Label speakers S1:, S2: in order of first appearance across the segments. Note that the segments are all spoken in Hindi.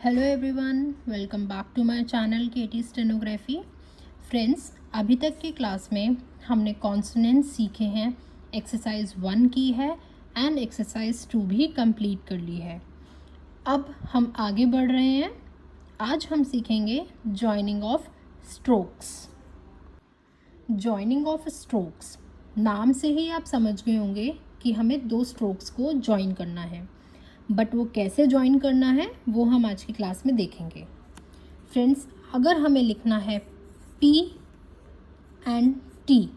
S1: Hello everyone, welcome back to my channel KT stenography. Friends, अभी तक की क्लास में हमने कॉन्सोनेंट्स सीखे हैं। एक्सरसाइज 1 की है एंड एक्सरसाइज 2 भी कंप्लीट कर ली है। अब हम आगे बढ़ रहे हैं। आज हम सीखेंगे joining of strokes. Joining of strokes, नाम से ही आप समझ गए होंगे कि हमें दो स्ट्रोक्स को जॉइन करना है, बट वो कैसे जॉइन करना है वो हम आज की क्लास में देखेंगे। फ्रेंड्स, अगर हमें लिखना है P एंड T,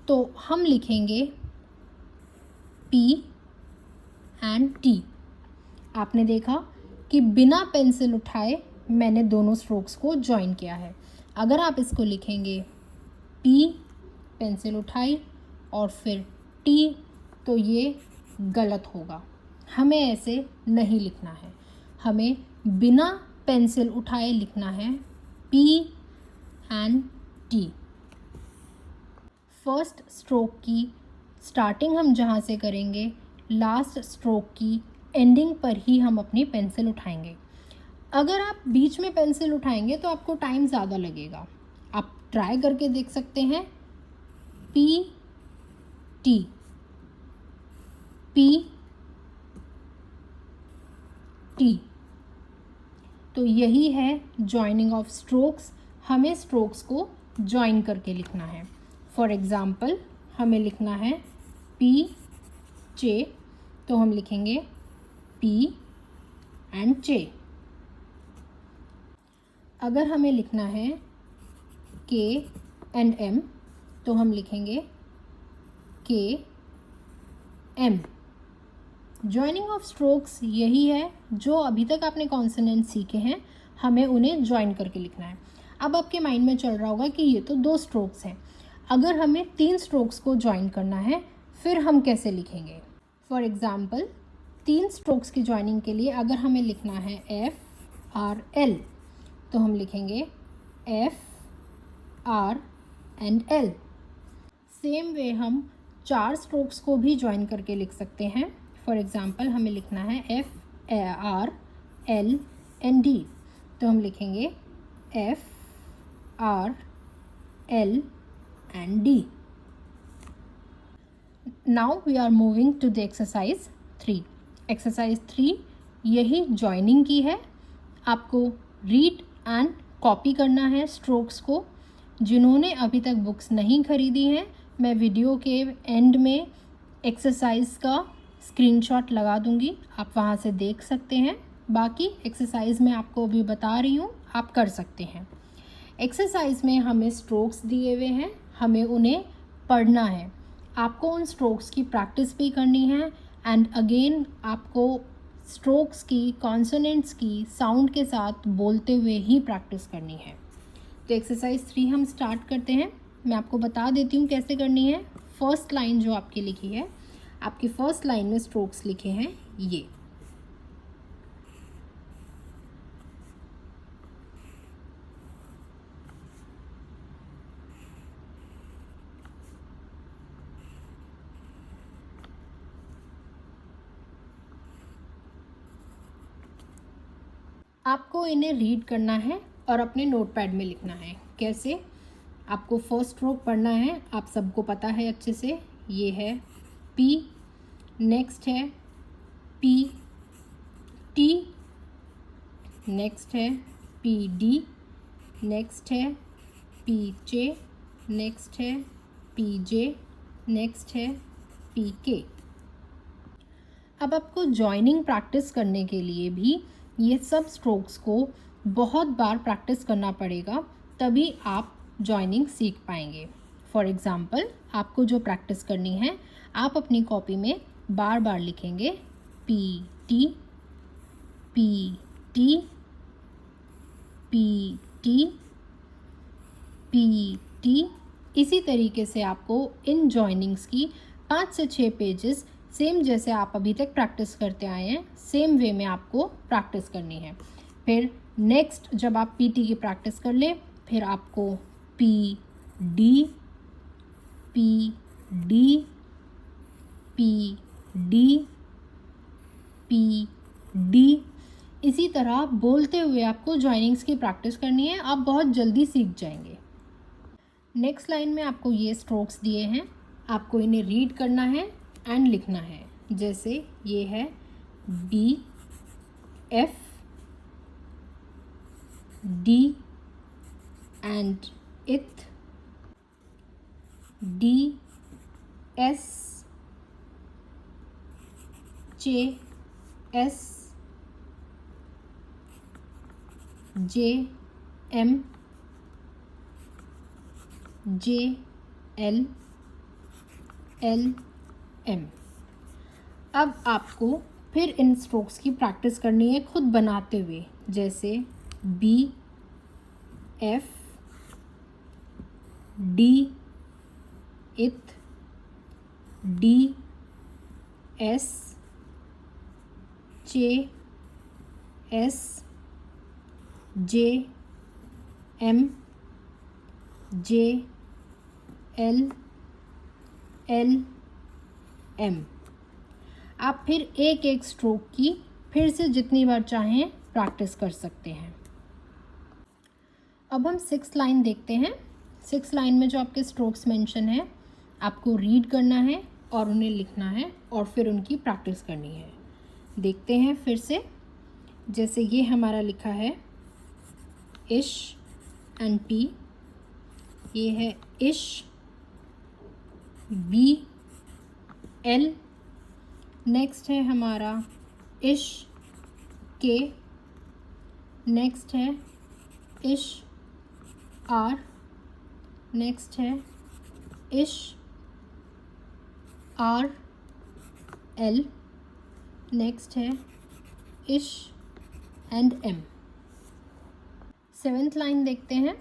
S1: तो हम लिखेंगे P एंड T। आपने देखा कि बिना पेंसिल उठाए मैंने दोनों स्ट्रोक्स को जॉइन किया है। अगर आप इसको लिखेंगे P, पेंसिल उठाई, और फिर T, तो ये गलत होगा। हमें ऐसे नहीं लिखना है, हमें बिना पेंसिल उठाए लिखना है P and T। First stroke की स्टार्टिंग हम जहाँ से करेंगे, लास्ट स्ट्रोक की एंडिंग पर ही हम अपनी पेंसिल उठाएंगे। अगर आप बीच में पेंसिल उठाएंगे तो आपको टाइम ज़्यादा लगेगा। आप ट्राई करके देख सकते हैं। P T P T, तो यही है जॉइनिंग ऑफ स्ट्रोक्स। हमें स्ट्रोक्स को जॉइन करके लिखना है। फॉर एग्ज़ाम्पल, हमें लिखना है P J, तो हम लिखेंगे P एंड J। अगर हमें लिखना है K एंड M, तो हम लिखेंगे K M। Joining of strokes यही है जो अभी तक आपने कॉन्सोनेंट सीखे हैं, हमें उन्हें जॉइन करके लिखना है। अब आपके माइंड में चल रहा होगा कि ये तो दो स्ट्रोक्स हैं, अगर हमें 3 स्ट्रोक्स को जॉइन करना है फिर हम कैसे लिखेंगे। फॉर एग्ज़ाम्पल, 3 स्ट्रोक्स की जॉइनिंग के लिए अगर हमें लिखना है F R L, तो हम लिखेंगे F R and L। Same way हम 4 स्ट्रोक्स को भी जॉइन करके लिख सकते हैं। फॉर एग्ज़ाम्पल, हमें लिखना है F R L and D, तो हम लिखेंगे F R L and D। Now we are moving to the exercise 3। Exercise 3 यही जॉइनिंग की है। आपको रीड एंड कॉपी करना है स्ट्रोक्स को। जिन्होंने अभी तक बुक्स नहीं खरीदी हैं, मैं वीडियो के एंड में एक्सरसाइज का स्क्रीनशॉट लगा दूंगी, आप वहाँ से देख सकते हैं। बाकी एक्सरसाइज मैं आपको अभी बता रही हूँ, आप कर सकते हैं। एक्सरसाइज में हमें स्ट्रोक्स दिए हुए हैं, हमें उन्हें पढ़ना है। आपको उन स्ट्रोक्स की प्रैक्टिस भी करनी है एंड अगेन आपको स्ट्रोक्स की, कॉन्सोनेंट्स की साउंड के साथ बोलते हुए ही प्रैक्टिस करनी है। तो एक्सरसाइज 3 हम स्टार्ट करते हैं। मैं आपको बता देती हूँ कैसे करनी है। फर्स्ट लाइन जो आपकी लिखी है, आपकी फर्स्ट लाइन में स्ट्रोक्स लिखे हैं ये। आपको इन्हें रीड करना है और अपने नोटपैड में लिखना है। कैसे? आपको फर्स्ट स्ट्रोक पढ़ना है, आप सबको पता है अच्छे से। ये है P, नेक्स्ट है P T, नेक्स्ट है P D, नेक्स्ट है P J, नेक्स्ट है P J, नेक्स्ट है P K। अब आपको जॉइनिंग प्रैक्टिस करने के लिए भी ये सब स्ट्रोक्स को बहुत बार प्रैक्टिस करना पड़ेगा, तभी आप जॉइनिंग सीख पाएंगे। फॉर एग्ज़ाम्पल, आपको जो प्रैक्टिस करनी है, आप अपनी कॉपी में बार बार लिखेंगे P T P T P T P T। इसी तरीके से आपको इन जॉइनिंग्स की 5 से 6 पेजेस सेम जैसे आप अभी तक प्रैक्टिस करते आए हैं, सेम वे में आपको प्रैक्टिस करनी है। फिर नेक्स्ट जब आप PT की प्रैक्टिस कर ले, फिर आपको P D P D P D P D, इसी तरह बोलते हुए आपको जॉइनिंग्स की प्रैक्टिस करनी है, आप बहुत जल्दी सीख जाएंगे। नेक्स्ट लाइन में आपको ये स्ट्रोक्स दिए हैं, आपको इन्हें रीड करना है एंड लिखना है। जैसे ये है B F D and ith, D S J S J M J L L M। अब आपको फिर इन स्ट्रोक्स की प्रैक्टिस करनी है खुद बनाते हुए। जैसे B F D ith D S J S J M J L L M। आप फिर एक एक स्ट्रोक की फिर से जितनी बार चाहें प्रैक्टिस कर सकते हैं। अब हम 6th लाइन देखते हैं। 6th लाइन में जो आपके स्ट्रोक्स मेंशन है, आपको रीड करना है और उन्हें लिखना है और फिर उनकी प्रैक्टिस करनी है। देखते हैं फिर से। जैसे ये हमारा लिखा है इश एंड पी, ये है इश बी एल। नेक्स्ट है हमारा इश के, नेक्स्ट है इश आर, नेक्स्ट है इश आर एल, नेक्स्ट है इश एंड एम। 7th लाइन देखते हैं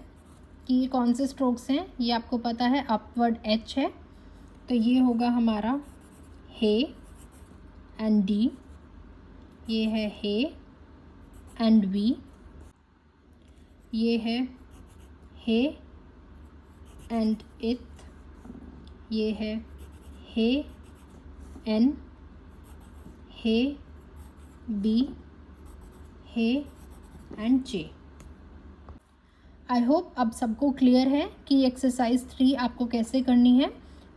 S1: कि ये कौन से स्ट्रोक्स हैं। ये आपको पता है अपवर्ड एच है, तो ये होगा हमारा हे एंड डी, ये है हे एंड वी, ये है हे एंड इथ, ये है हे एन, हे बी, हे एंड जे। आई होप अब सबको क्लियर है कि एक्सरसाइज 3 आपको कैसे करनी है।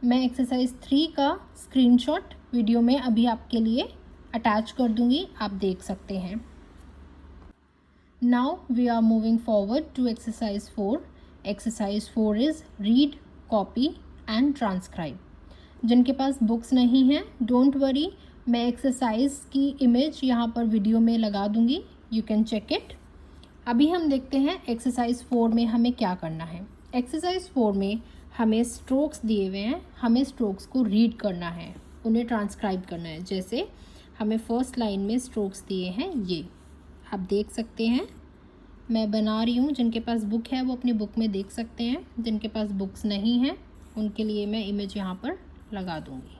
S1: मैं एक्सरसाइज 3 का स्क्रीनशॉट वीडियो में अभी आपके लिए अटैच कर दूंगी, आप देख सकते हैं। Now we are moving forward to exercise 4। Exercise 4 is read, copy and transcribe. जिनके पास बुक्स नहीं हैं, डोंट वरी, मैं एक्सरसाइज की इमेज यहाँ पर वीडियो में लगा दूंगी, यू कैन चेक इट। अभी हम देखते हैं एक्सरसाइज 4 में हमें क्या करना है। एक्सरसाइज 4 में हमें स्ट्रोक्स दिए हुए हैं, हमें स्ट्रोक्स को रीड करना है, उन्हें ट्रांसक्राइब करना है। जैसे हमें फर्स्ट लाइन में स्ट्रोक्स दिए हैं, ये आप देख सकते हैं, मैं बना रही हूँ। जिनके पास बुक है वो अपनी बुक में देख सकते हैं, जिनके पास बुक्स नहीं हैं उनके लिए मैं इमेज यहाँ पर लगा दूँगी।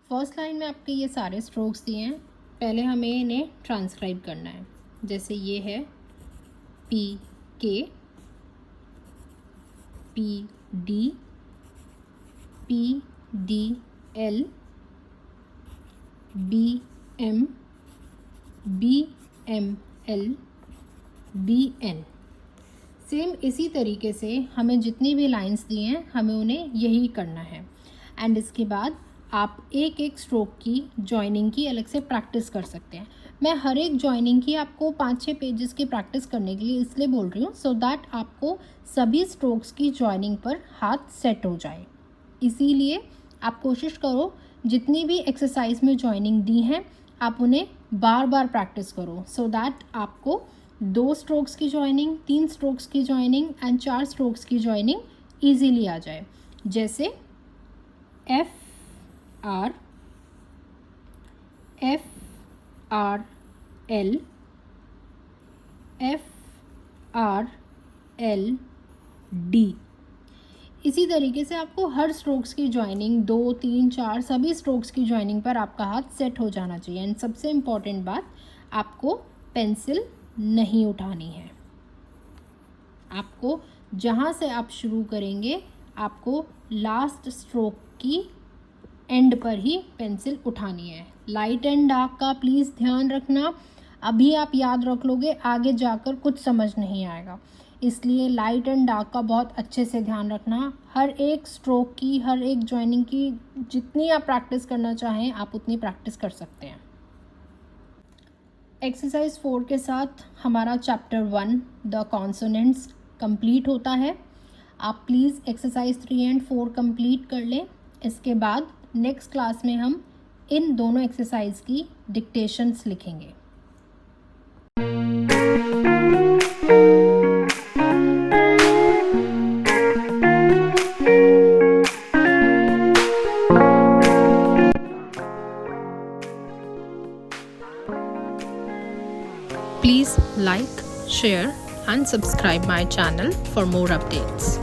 S1: फर्स्ट लाइन में आपके ये सारे स्ट्रोक्स दिए हैं, पहले हमें इन्हें ट्रांसक्राइब करना है। जैसे ये है P K, P D, P D L, B M, B M L, B N. Same इसी तरीके से हमें जितनी भी लाइंस दी हैं हमें उन्हें यही करना है। एंड इसके बाद आप एक एक स्ट्रोक की जॉइनिंग की अलग से प्रैक्टिस कर सकते हैं। मैं हर एक जॉइनिंग की आपको 5-6 पेजेस की प्रैक्टिस करने के लिए इसलिए बोल रही हूँ, सो दैट आपको सभी स्ट्रोक्स की जॉइनिंग पर हाथ सेट हो जाए। इसीलिए आप कोशिश करो जितनी भी एक्सरसाइज में जॉइनिंग दी हैं आप उन्हें बार बार प्रैक्टिस करो, सो दैट आपको 2 स्ट्रोक्स की जॉइनिंग, 3 स्ट्रोक्स की जॉइनिंग एंड 4 स्ट्रोक्स की जॉइनिंग ईजीली आ जाए। जैसे F R, F R L, F R L D. इसी तरीके से आपको हर स्ट्रोक्स की जॉइनिंग 2, 3, 4 सभी स्ट्रोक्स की जॉइनिंग पर आपका हाथ सेट हो जाना चाहिए। एंड सबसे इम्पॉर्टेंट बात, आपको पेंसिल नहीं उठानी है। आपको जहाँ से आप शुरू करेंगे आपको लास्ट स्ट्रोक की एंड पर ही पेंसिल उठानी है। लाइट एंड डार्क का प्लीज़ ध्यान रखना। अभी आप याद रख लोगे, आगे जाकर कुछ समझ नहीं आएगा। इसलिए लाइट एंड डार्क का बहुत अच्छे से ध्यान रखना। हर एक स्ट्रोक की, हर एक जॉइनिंग की जितनी आप प्रैक्टिस करना चाहें आप उतनी प्रैक्टिस कर सकते हैं। एक्सरसाइज 4 के साथ हमारा चैप्टर 1 द कॉन्सोनेंट्स कंप्लीट होता है। आप प्लीज़ एक्सरसाइज 3 एंड 4 कंप्लीट कर लें। इसके बाद नेक्स्ट क्लास में हम इन दोनों एक्सरसाइज की डिक्टेशंस लिखेंगे। Please like, share and subscribe my channel for more updates.